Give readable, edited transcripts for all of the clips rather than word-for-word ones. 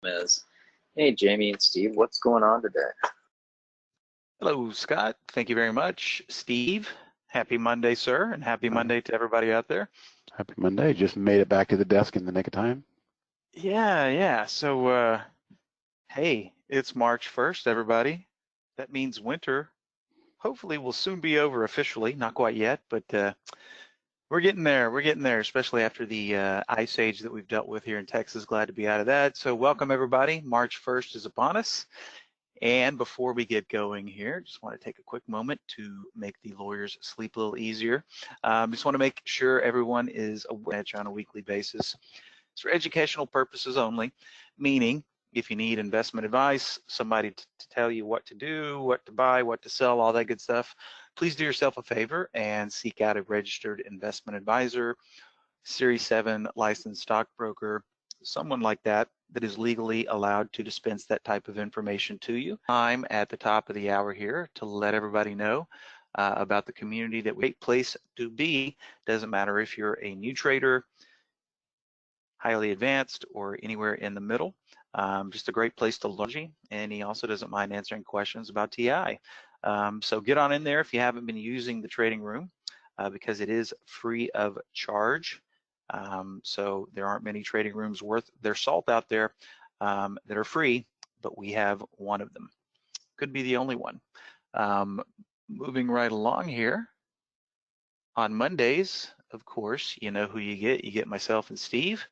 is. Hey, Jamie and Steve, what's going on today? Hello, Scott. Thank you very much. Steve, happy Monday, sir, and happy Monday to everybody out there. Happy Monday. Just made it back to the desk in the nick of time. Yeah. So, hey, it's March 1st, everybody. That means winter hopefully will soon be over officially. Not quite yet, but we're getting there. We're getting there, especially after the ice age that we've dealt with here in Texas. Glad to be out of that. So welcome, everybody. March 1st is upon us. And before we get going here, just want to take a quick moment to make the lawyers sleep a little easier. Just want to make sure everyone is aware on a weekly basis. It's for educational purposes only, meaning if you need investment advice, somebody to tell you what to do, what to buy, what to sell, all that good stuff, please do yourself a favor and seek out a registered investment advisor, Series 7 licensed stockbroker, someone like that is legally allowed to dispense that type of information to you. I'm at the top of the hour here to let everybody know about the community that great place to be. Doesn't matter if you're a new trader, highly advanced, or anywhere in the middle. Just a great place to learn. And he also doesn't mind answering questions about TI. So get on in there if you haven't been using the trading room because it is free of charge. So there aren't many trading rooms worth their salt out there that are free, but we have one of them. Could be the only one. Moving right along here, on Mondays, of course, you know who you get. You get myself and Steve.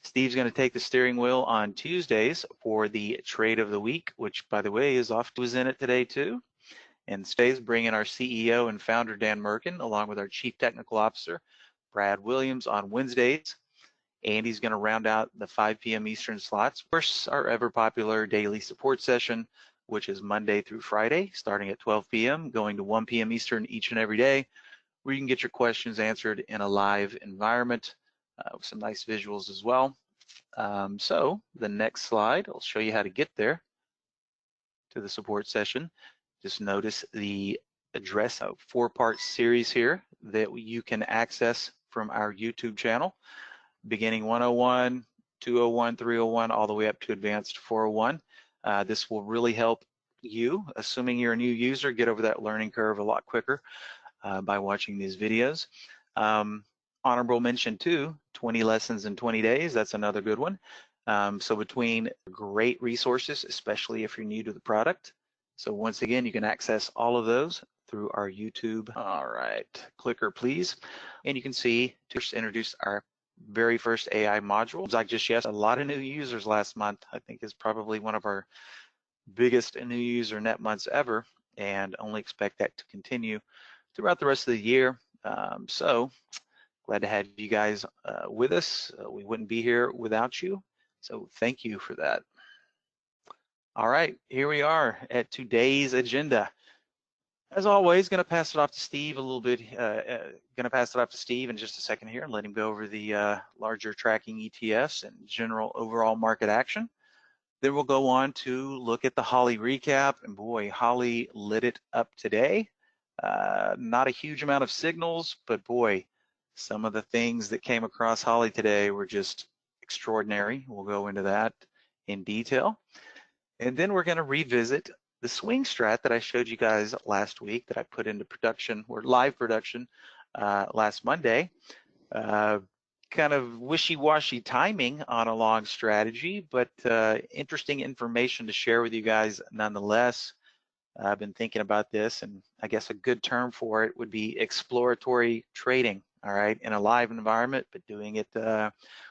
Steve's going to take the steering wheel on Tuesdays for the trade of the week, which, by the way, was in it today too. And Steve's bringing our CEO and founder, Dan Merkin, along with our Chief Technical Officer, Brad Williams, on Wednesdays. Andy's going to round out the 5 p.m. Eastern slots. Of course, our ever popular daily support session, which is Monday through Friday, starting at 12 p.m., going to 1 p.m. Eastern each and every day, where you can get your questions answered in a live environment with some nice visuals as well. So the next slide, I'll show you how to get there to the support session. Just notice the address of 4-part series here that you can access from our YouTube channel, beginning 101, 201, 301, all the way up to advanced 401. This will really help you, assuming you're a new user, get over that learning curve a lot quicker by watching these videos. Honorable mention too, 20 lessons in 20 days. That's another good one. So between great resources, especially if you're new to the product. So once again, you can access all of those through our YouTube. All right, clicker please. And you can see to introduce our very first AI module. Like just yesterday, a lot of new users last month. I think is probably one of our biggest new user net months ever, and only expect that to continue throughout the rest of the year. So glad to have you guys with us. We wouldn't be here without you. So thank you for that. All right, here we are at today's agenda. As always, going to pass it off to Steve a little bit. Going to pass it off to Steve in just a second here and let him go over the larger tracking ETFs and general overall market action. Then we'll go on to look at the Holly recap. And boy, Holly lit it up today. Not a huge amount of signals, but boy, some of the things that came across Holly today were just extraordinary. We'll go into that in detail. And then we're going to revisit the swing strat that I showed you guys last week that I put into production or live production last Monday. Kind of wishy-washy timing on a long strategy, but interesting information to share with you guys nonetheless. I've been thinking about this, and I guess a good term for it would be exploratory trading, all right, in a live environment, but doing it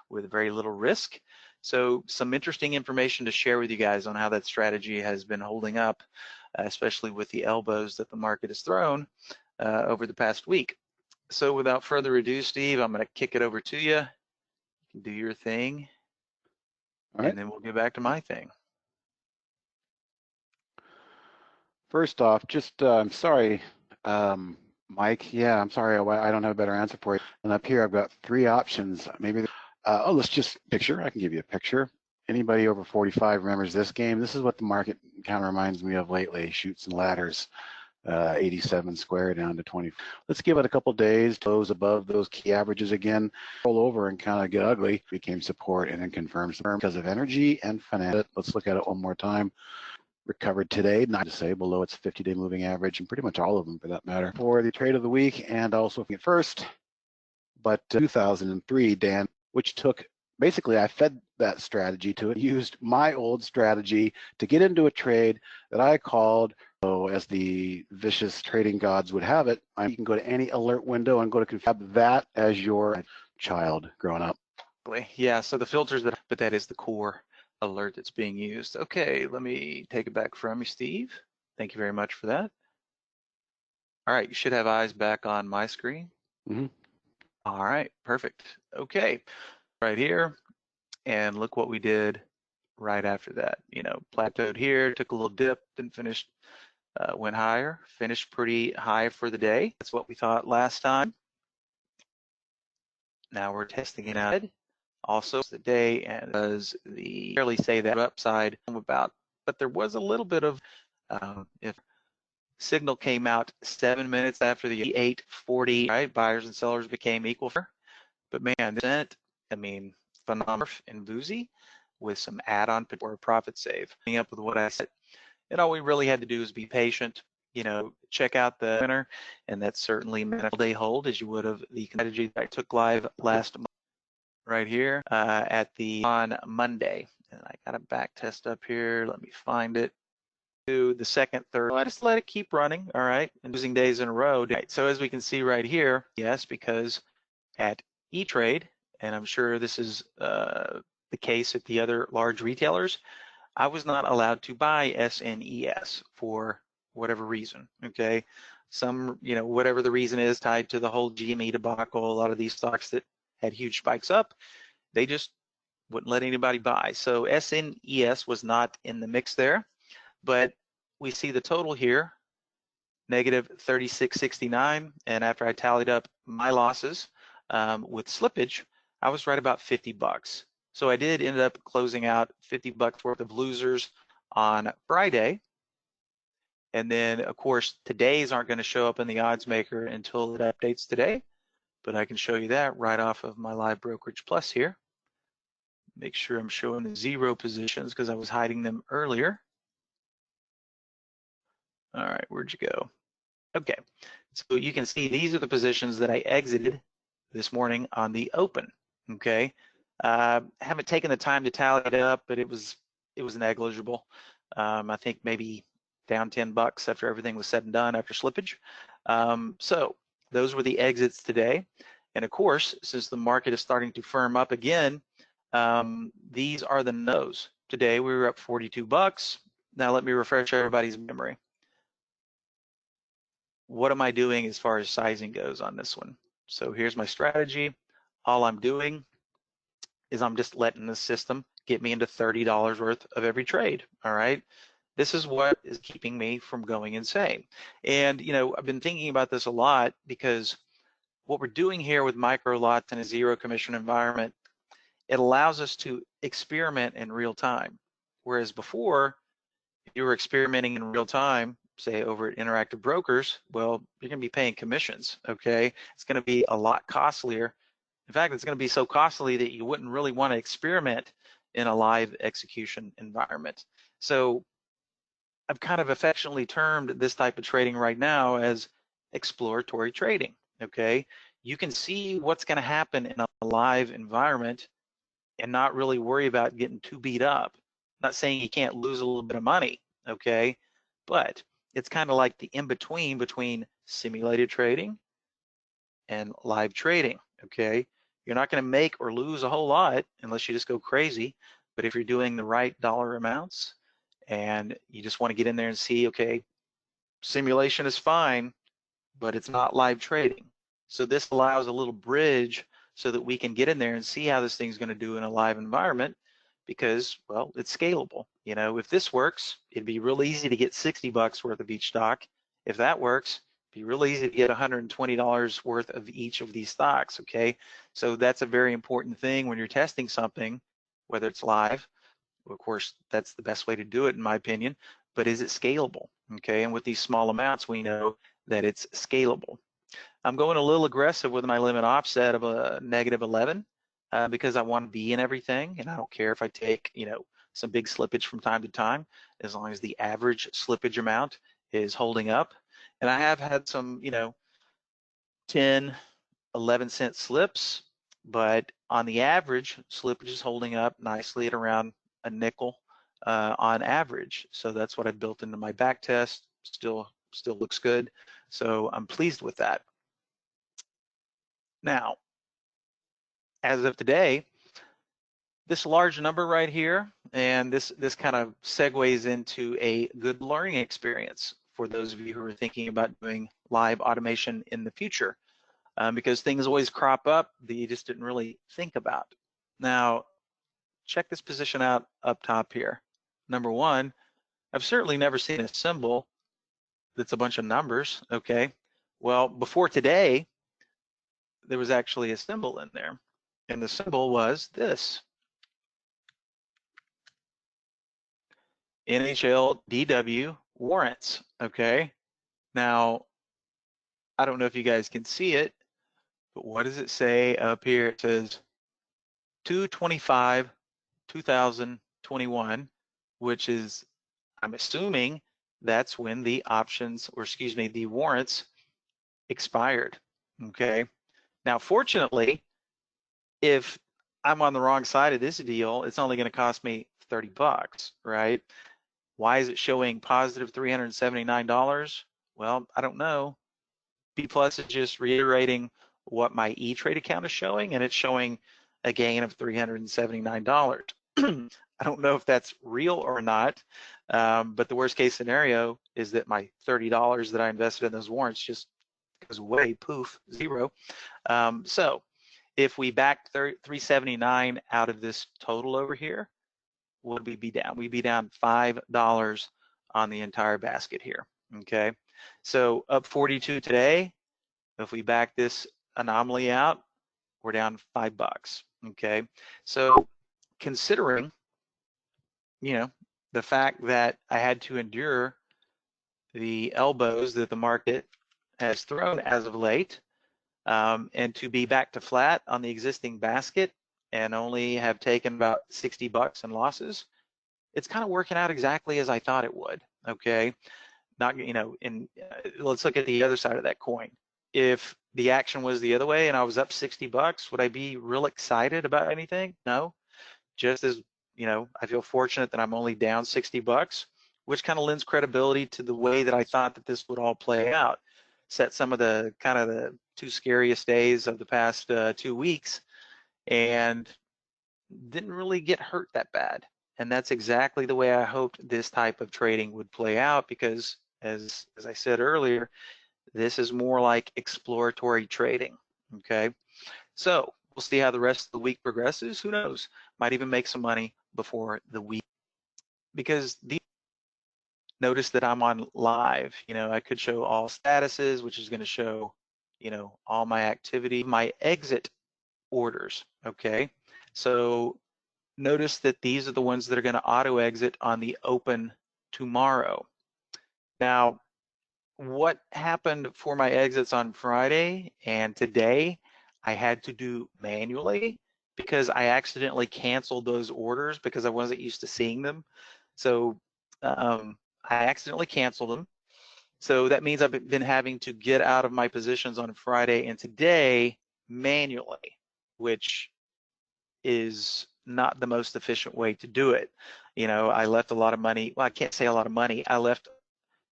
with very little risk. So some interesting information to share with you guys on how that strategy has been holding up, especially with the elbows that the market has thrown over the past week. So without further ado, Steve, I'm going to kick it over to you. You can do your thing, all right, and then we'll get back to my thing. First off, just I'm sorry, Mike. Yeah, I'm sorry. I don't have a better answer for you. And up here, I've got 3 options. Maybe. Oh, let's just picture. I can give you a picture. Anybody over 45 remembers this game? This is what the market kind of reminds me of lately. Chutes and ladders. 87 square down to 20. Let's give it a couple days to close above those key averages again, roll over and kind of get ugly, became support and then confirms because of energy and finance. Let's look at it one more time. Recovered today, not to say below its 50-day moving average, and pretty much all of them for that matter. For the trade of the week, and also at first, but 2003, Dan, which took, basically I fed that strategy to it, used my old strategy to get into a trade that I called, as the vicious trading gods would have it, you can go to any alert window and go to configure that as your child growing up. Yeah, so the filters but that is the core alert that's being used. Okay, let me take it back from you, Steve. Thank you very much for that. All right, you should have eyes back on my screen. Mm-hmm. All right, perfect. Okay, right here, and look what we did right after that. You know, plateaued here, took a little dip, then finished, went higher, finished pretty high for the day. That's what we thought last time. Now we're testing it out. Also the day, and does the barely say that upside about, but there was a little bit of if signal came out 7 minutes after the 8:40, right? Buyers and sellers became equal. But man, that, I mean, phenomenal and boozy with some add-on or a profit save. Coming up with what I said, and all we really had to do is be patient. You know, check out the winner, and that's certainly a day hold as you would have the strategy that I took live last month. Right here on Monday, and I got a back test up here. Let me find it. To the second, third. I just let it keep running. All right, and losing days in a row. Right. So as we can see right here, yes, because at E-Trade, and I'm sure this is the case at the other large retailers, I was not allowed to buy SNES for whatever reason. Okay, some, you know, whatever the reason is tied to the whole GME debacle. A lot of these stocks that had huge spikes up, they just wouldn't let anybody buy. So SNES was not in the mix there, but we see the total here, negative 36.69, and after I tallied up my losses with slippage, I was right about 50 bucks. So I did end up closing out 50 bucks worth of losers on Friday. And then of course, today's aren't going to show up in the odds maker until it updates today, but I can show you that right off of my live brokerage plus here. Make sure I'm showing the zero positions because I was hiding them earlier. All right, where'd you go? Okay, so you can see these are the positions that I exited this morning on the open. Okay, haven't taken the time to tally it up, but it was negligible. I think maybe down 10 bucks after everything was said and done after slippage. So those were the exits today, and of course, since the market is starting to firm up again, these are the no's. Today we were up 42 bucks. Now let me refresh everybody's memory. What am I doing as far as sizing goes on this one? So here's my strategy. All I'm doing is I'm just letting the system get me into $30 worth of every trade, all right? This is what is keeping me from going insane. And, you know, I've been thinking about this a lot because what we're doing here with micro lots in a zero commission environment, it allows us to experiment in real time. Whereas before, if you were experimenting in real time, say over at Interactive Brokers, well, you're going to be paying commissions, okay? It's going to be a lot costlier. In fact, it's going to be so costly that you wouldn't really want to experiment in a live execution environment. So I've kind of affectionately termed this type of trading right now as exploratory trading, okay? You can see what's going to happen in a live environment and not really worry about getting too beat up. I'm not saying you can't lose a little bit of money, okay? But it's kind of like the in-between between simulated trading and live trading, okay? You're not going to make or lose a whole lot unless you just go crazy. But if you're doing the right dollar amounts and you just want to get in there and see, okay, simulation is fine, but it's not live trading. So this allows a little bridge so that we can get in there and see how this thing's going to do in a live environment because, well, it's scalable. You know, if this works, it'd be real easy to get 60 bucks worth of each stock. If that works, it'd be real easy to get $120 worth of each of these stocks, okay? So that's a very important thing when you're testing something, whether it's live. Of course, that's the best way to do it in my opinion. but is it scalable? Okay, and with these small amounts, we know that it's scalable. I'm going a little aggressive with my limit offset of a -11 because I want to be in everything, and I don't care if I take, some big slippage from time to time, as long as the average slippage amount is holding up. And I have had some, 10, 11 cent slips, but on the average, slippage is holding up nicely at around a nickel on average. So that's what I've built into my back test. Still looks good. So I'm pleased with that. Now, as of today, this large number right here, and this kind of segues into a good learning experience for those of you who are thinking about doing live automation in the future, because things always crop up that you just didn't really think about. Now, check this position out up top here. Number one, I've certainly never seen a symbol that's a bunch of numbers, okay? Well, before today, there was actually a symbol in there, and the symbol was this. NHL DW warrants, okay? Now, I don't know if you guys can see it, but what does it say up here? It says 2/25/2021, which is, I'm assuming that's when the options, or excuse me, the warrants expired, okay? Now, fortunately, if I'm on the wrong side of this deal, it's only gonna cost me 30 bucks, right? Why is it showing positive $379? Well, I don't know. B plus is just reiterating what my E-Trade account is showing, and it's showing a gain of $379. I don't know if that's real or not, but the worst case scenario is that my $30 that I invested in those warrants just goes away, poof, zero. So if we back 379 out of this total over here, what would we be down? We'd be down $5 on the entire basket here, okay? So up 42 today. If we back this anomaly out, we're down $5, okay? So considering, the fact that I had to endure the elbows that the market has thrown as of late, and to be back to flat on the existing basket and only have taken about 60 bucks in losses, it's kind of working out exactly as I thought it would, okay? Not, let's look at the other side of that coin. If the action was the other way and I was up 60 bucks, would I be real excited about anything? No. Just as, I feel fortunate that I'm only down 60 bucks, which kind of lends credibility to the way that I thought that this would all play out. Set some of the kind of the two scariest days of the past 2 weeks and didn't really get hurt that bad. And that's exactly the way I hoped this type of trading would play out, because as I said earlier, this is more like exploratory trading, okay? So we'll see how the rest of the week progresses. Who knows? Might even make some money before the week. Because notice that I'm on live. I could show all statuses, which is going to show, all my activity, my exit orders, okay? So notice that these are the ones that are going to auto exit on the open tomorrow. Now, what happened for my exits on Friday and today, I had to do manually because I accidentally canceled those orders because I wasn't used to seeing them. So I accidentally canceled them. So that means I've been having to get out of my positions on Friday and today manually, which is not the most efficient way to do it. I left a lot of money. Well, I can't say a lot of money. I left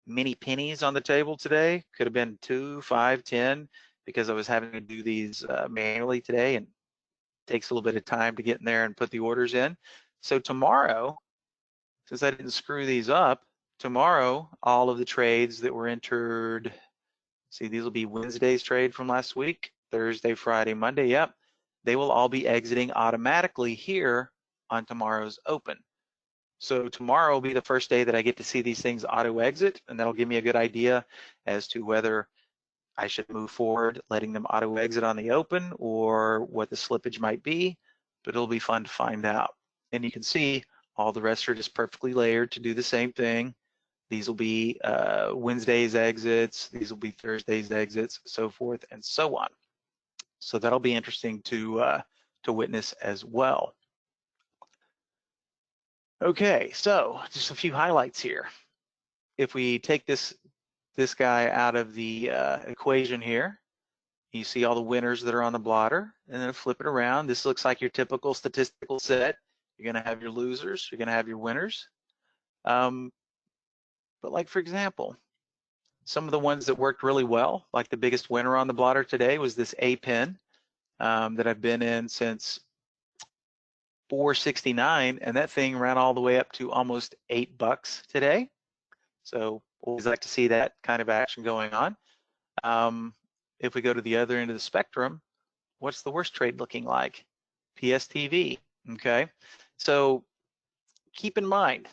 many pennies on the table today. Could have been 2, 5, 10, because I was having to do these manually today, and it takes a little bit of time to get in there and put the orders in. So tomorrow, since I didn't screw these up, tomorrow all of the trades that were entered, see, these will be Wednesday's trade from last week, Thursday, Friday, Monday, yep, they will all be exiting automatically here on tomorrow's open. So tomorrow will be the first day that I get to see these things auto exit, and that'll give me a good idea as to whether I should move forward letting them auto exit on the open or what the slippage might be, but it'll be fun to find out. And you can see all the rest are just perfectly layered to do the same thing. These will be Wednesday's exits. These will be Thursday's exits, so forth and so on. So that'll be interesting to witness as well. Okay, so just a few highlights here. If we take this guy out of the equation here, you see all the winners that are on the blotter, and then flip it around. This looks like your typical statistical set. You're going to have your losers, you're going to have your winners. But like, for example, some of the ones that worked really well, like the biggest winner on the blotter today was this A pin that I've been in since 469, and that thing ran all the way up to almost $8 today. So always like to see that kind of action going on. If we go to the other end of the spectrum, what's the worst trade looking like? PSTV, okay? So keep in mind,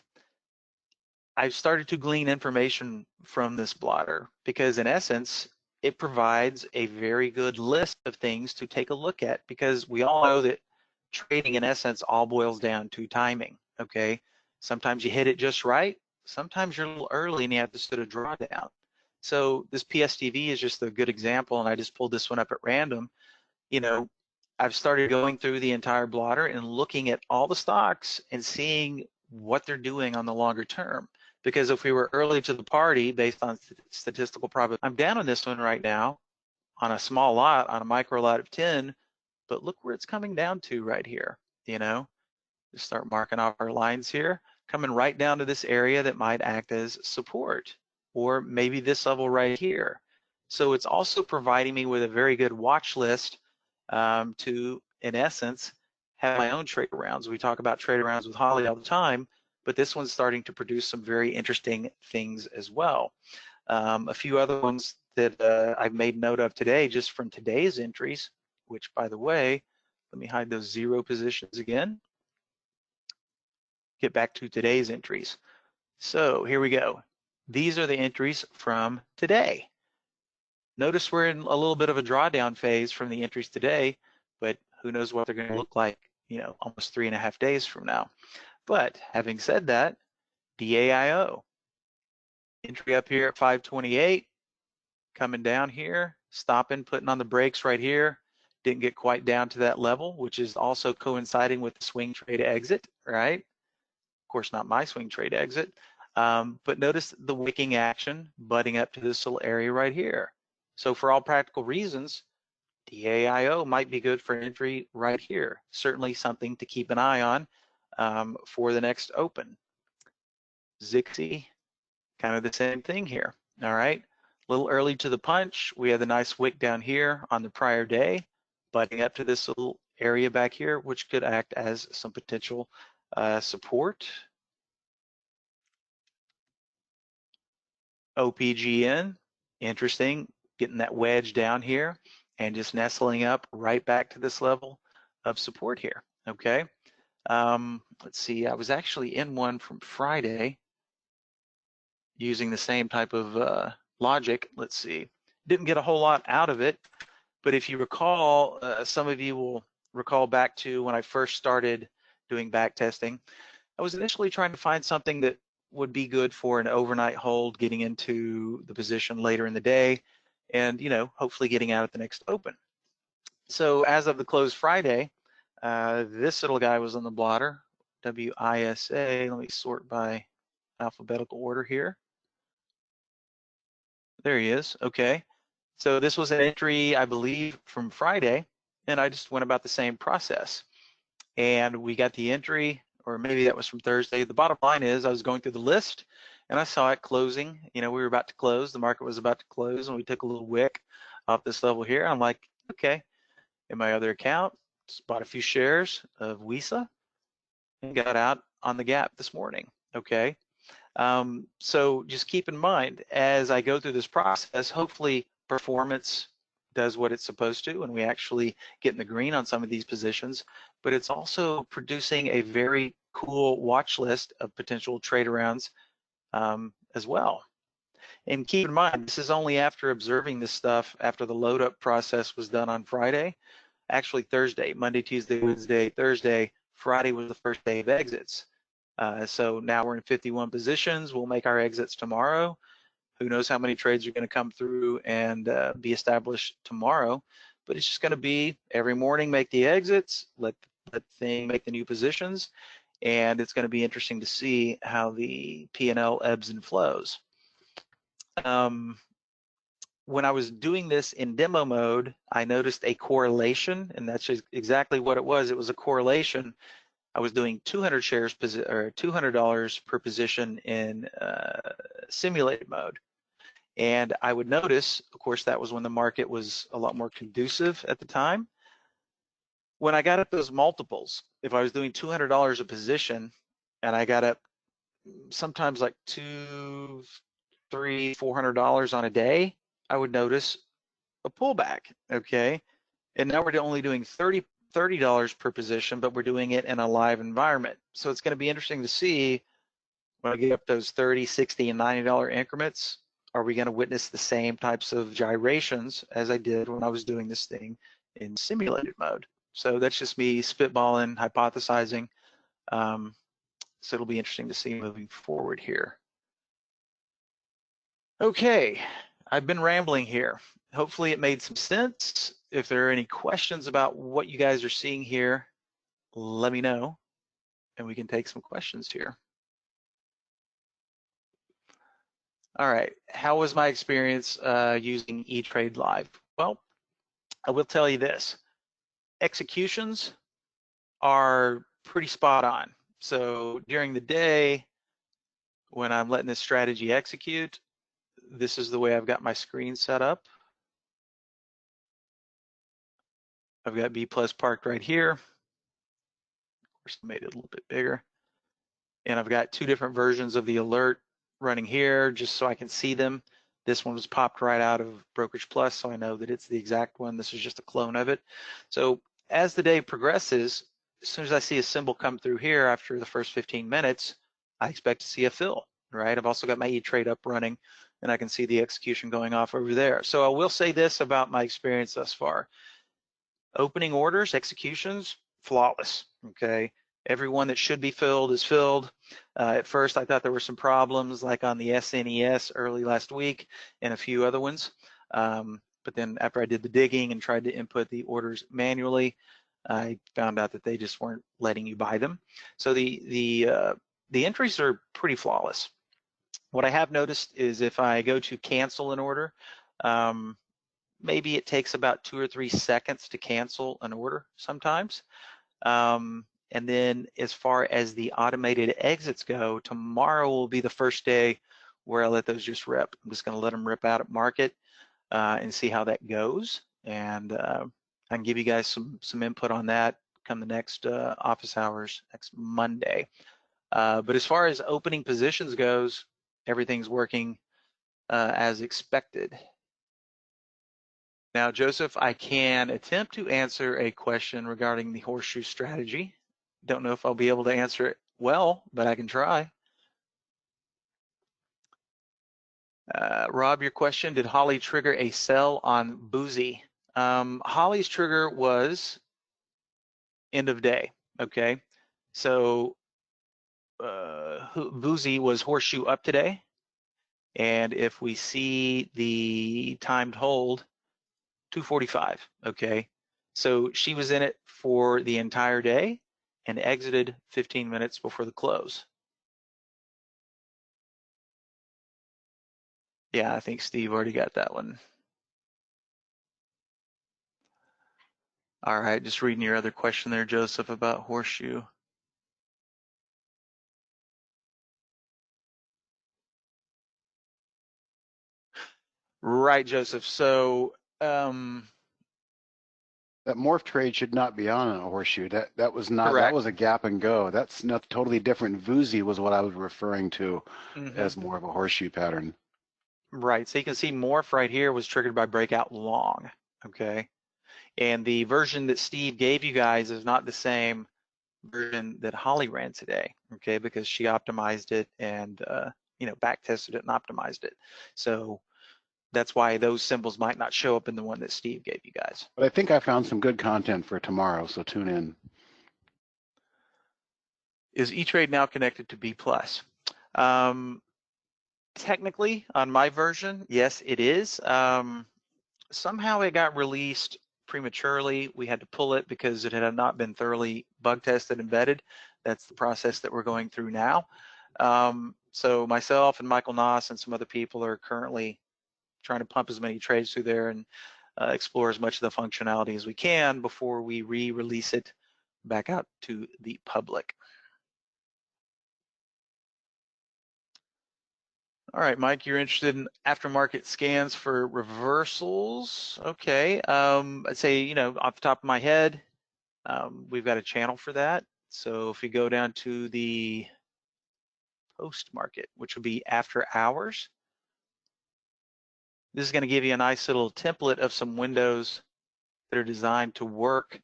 I've started to glean information from this blotter because in essence, it provides a very good list of things to take a look at, because we all know that trading in essence all boils down to timing, okay? Sometimes you hit it just right, sometimes you're a little early and you have to sort of draw down. So this PSTV is just a good example, and I just pulled this one up at random. You know, I've started going through the entire blotter and looking at all the stocks and seeing what they're doing on the longer term. Because if we were early to the party based on statistical probability, I'm down on this one right now on a small lot, on a micro lot of 10, but look where it's coming down to right here, you know? Just start marking off our lines here, coming right down to this area that might act as support, or maybe this level right here. So it's also providing me with a very good watch list to, in essence, have my own trade rounds. We talk about trade rounds with Holly all the time, but this one's starting to produce some very interesting things as well. A few other ones that I've made note of today, just from today's entries, which, by the way, let me hide those zero positions again. Get back to today's entries. So here we go. These are the entries from today. Notice we're in a little bit of a drawdown phase from the entries today, but who knows what they're going to look like, you know, almost 3.5 days from now. But having said that, DAIO, entry up here at 528, coming down here, stopping, putting on the brakes right here. Didn't get quite down to that level, which is also coinciding with the swing trade exit, right? Of course, not my swing trade exit, but notice the wicking action butting up to this little area right here. So for all practical reasons, DAIO might be good for entry right here. Certainly something to keep an eye on for the next open. Zixi, kind of the same thing here. All right, a little early to the punch. We had the nice wick down here on the prior day, butting up to this little area back here, which could act as some potential support. OPGN, interesting, getting that wedge down here and just nestling up right back to this level of support here, okay? Let's see, I was actually in one from Friday using the same type of logic. Let's see, didn't get a whole lot out of it, but if you recall, some of you will recall back to when I first started doing back testing, I was initially trying to find something that would be good for an overnight hold, getting into the position later in the day, and, you know, hopefully getting out at the next open. So as of the close Friday, this little guy was on the blotter, WISA. Let me sort by alphabetical order here. There he is. Okay. So this was an entry, I believe, from Friday, and I just went about the same process. And we got the entry, or maybe that was from Thursday. The bottom line is I was going through the list and I saw it closing. You know, we were about to close, the market was about to close, and we took a little wick off this level here. I'm like, okay, in my other account, just bought a few shares of WISA and got out on the gap this morning, okay? So just keep in mind, as I go through this process, hopefully performance does what it's supposed to and we actually get in the green on some of these positions, but it's also producing a very cool watch list of potential trade arounds as well. And keep in mind, this is only after observing this stuff after the load up process was done on Friday. Actually Thursday, Monday, Tuesday, Wednesday, Thursday, Friday was the first day of exits. So now we're in 51 positions. We'll make our exits tomorrow. Who knows how many trades are going to come through and be established tomorrow, but it's just going to be every morning make the exits, let the thing make the new positions, and it's going to be interesting to see how the P&L ebbs and flows. When I was doing this in demo mode, I noticed a correlation, and that's just exactly what it was. It was a correlation. I was doing 200 shares or $200 per position in simulated mode. And I would notice, of course, that was when the market was a lot more conducive at the time. When I got up those multiples, if I was doing $200 a position and I got up sometimes like $200, $300, $400 on a day, I would notice a pullback, okay? And now we're only doing $30 per position, but we're doing it in a live environment. So it's going to be interesting to see when I get up those $30, $60, and $90 increments. Are we going to witness the same types of gyrations as I did when I was doing this thing in simulated mode? So that's just me spitballing, hypothesizing. So it'll be interesting to see moving forward here. Okay, I've been rambling here. Hopefully it made some sense. If there are any questions about what you guys are seeing here, let me know and we can take some questions here. All right, how was my experience using E-Trade Live? Well, I will tell you this. Executions are pretty spot on. So during the day, when I'm letting this strategy execute, this is the way I've got my screen set up. I've got B plus parked right here. Of course, I made it a little bit bigger. And I've got two different versions of the alert running here just so I can see them. This one was popped right out of Brokerage Plus, so I know that it's the exact one. This is just a clone of it. So as the day progresses, as soon as I see a symbol come through here after the first 15 minutes, I expect to see a fill, right? I've also got my E-Trade up running, and I can see the execution going off over there. So I will say this about my experience thus far. Opening orders, executions, flawless, okay? Everyone that should be filled is filled. At first, I thought there were some problems like on the SNES early last week and a few other ones. But then after I did the digging and tried to input the orders manually, I found out that they just weren't letting you buy them. So the entries are pretty flawless. What I have noticed is if I go to cancel an order, maybe it takes about 2 or 3 seconds to cancel an order sometimes. And then as far as the automated exits go, tomorrow will be the first day where I let those just rip. I'm just gonna let them rip out at market and see how that goes. And I can give you guys some input on that come the next office hours, next Monday. But as far as opening positions goes, everything's working as expected. Now, Joseph, I can attempt to answer a question regarding the horseshoe strategy. Don't know if I'll be able to answer it well, but I can try. Rob, your question, did Holly trigger a sell on Boozy? Holly's trigger was end of day, okay? So Boozy was horseshoe up today. And if we see the timed hold, 245, okay? So she was in it for the entire day and exited 15 minutes before the close. Yeah, I think Steve already got that one. All right, just reading your other question there, Joseph, about horseshoe. Right, Joseph. So that morph trade should not be on a horseshoe. That was not. Correct. That was a gap and go. That's not totally different. Vuzi was what I was referring to as more of a horseshoe pattern. Right. So you can see morph right here was triggered by breakout long. Okay. And the version that Steve gave you guys is not the same version that Holly ran today. Okay, because she optimized it and back tested it and optimized it. So that's why those symbols might not show up in the one that Steve gave you guys. But I think I found some good content for tomorrow, so tune in. Is E-Trade now connected to B+? Technically, on my version, yes, it is. Somehow it got released prematurely. We had to pull it because it had not been thoroughly bug tested and vetted. That's the process that we're going through now. So myself and Michael Noss and some other people are currently trying to pump as many trades through there and explore as much of the functionality as we can before we re-release it back out to the public. All right, Mike, you're interested in aftermarket scans for reversals. Okay, I'd say, you know, off the top of my head, we've got a channel for that. So if you go down to the post market, which would be after hours, this is going to give you a nice little template of some windows that are designed to work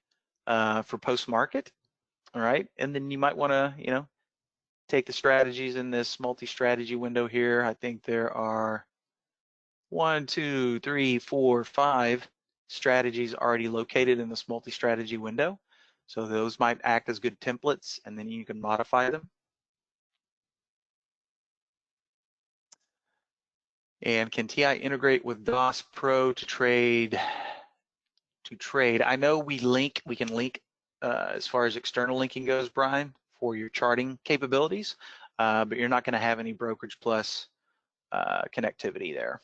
for post market. All right, and then you might want to, you know, take the strategies in this multi-strategy window here. I think there are 1, 2, 3, 4, 5 strategies already located in this multi-strategy window. So those might act as good templates, and then you can modify them. And can TI integrate with DOS Pro to trade? I know we can link as far as external linking goes, Brian, for your charting capabilities, but you're not going to have any Brokerage Plus connectivity there.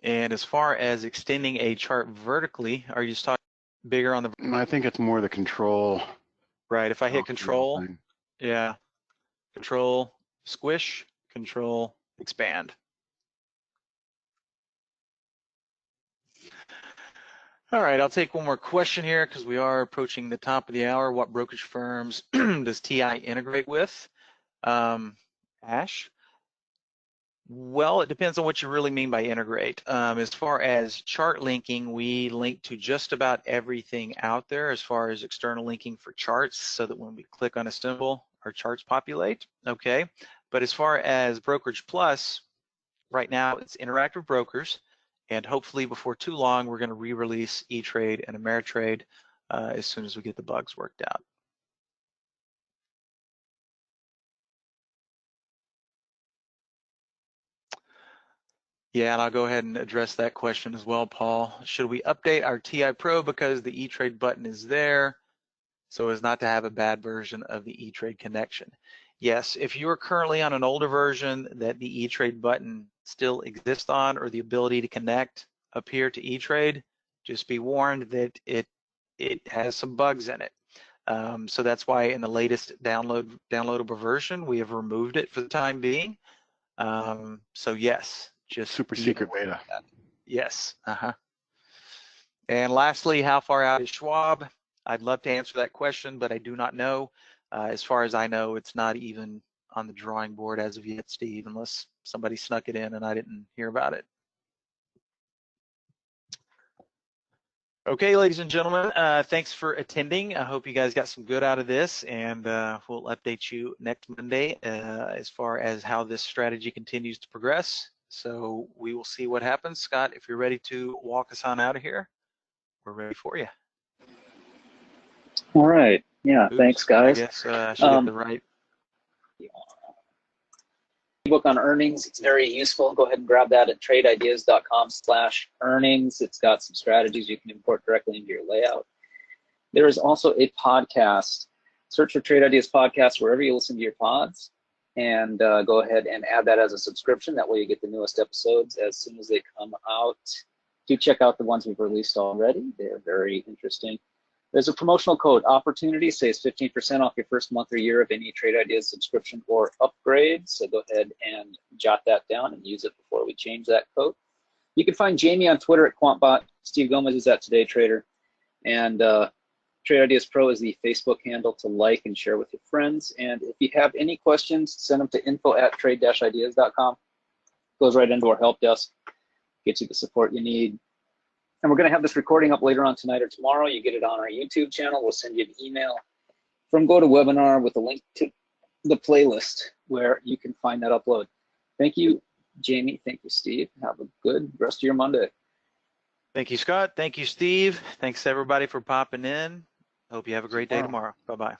And as far as extending a chart vertically, are you just talking bigger on the? I think it's more the control. Right. If I hit control, yeah, control squish, control expand. All right, I'll take one more question here because we are approaching the top of the hour. What brokerage firms does TI integrate with? Ash? Well, it depends on what you really mean by integrate. As far as chart linking, we link to just about everything out there as far as external linking for charts, so that when we click on a symbol, our charts populate, okay? But as far as Brokerage Plus, right now it's Interactive Brokers, and hopefully before too long, we're gonna re-release E-Trade and Ameritrade as soon as we get the bugs worked out. Yeah, and I'll go ahead and address that question as well, Paul. Should we update our TI Pro because the E-Trade button is there so as not to have a bad version of the E-Trade connection? Yes, if you're currently on an older version that the E-Trade button still exists on, or the ability to connect up here to E-Trade, just be warned that it has some bugs in it. So that's why in the latest downloadable version, we have removed it for the time being. So yes, just super secret beta. Yes. And lastly, how far out is Schwab? I'd love to answer that question, but I do not know. As far as I know, it's not even on the drawing board as of yet, Steve, unless somebody snuck it in and I didn't hear about it. Okay, ladies and gentlemen, thanks for attending. I hope you guys got some good out of this, and we'll update you next Monday as far as how this strategy continues to progress. So we will see what happens. Scott, if you're ready to walk us on out of here, we're ready for you. All right. Yeah. Oops, Thanks, guys. I guess I should get the right. Book on earnings. It's very useful. Go ahead and grab that at tradeideas.com/earnings. It's got some strategies you can import directly into your layout. There is also a podcast. Search for Trade Ideas Podcast wherever you listen to your pods, and go ahead and add that as a subscription. That way you get the newest episodes as soon as they come out. Do check out the ones we've released already. They're very interesting. There's a promotional code, Opportunity, saves 15% off your first month or year of any Trade Ideas subscription or upgrade. So go ahead and jot that down and use it before we change that code. You can find Jamie on Twitter at QuantBot. Steve Gomez is at Today Trader. And Trade Ideas Pro is the Facebook handle to like and share with your friends. And if you have any questions, send them to info@trade-ideas.com. Goes right into our help desk, gets you the support you need. And we're going to have this recording up later on tonight or tomorrow. You get it on our YouTube channel. We'll send you an email from GoToWebinar with a link to the playlist where you can find that upload. Thank you, Jamie. Thank you, Steve. Have a good rest of your Monday. Thank you, Scott. Thank you, Steve. Thanks, everybody, for popping in. Hope you have a great day tomorrow. Bye-bye.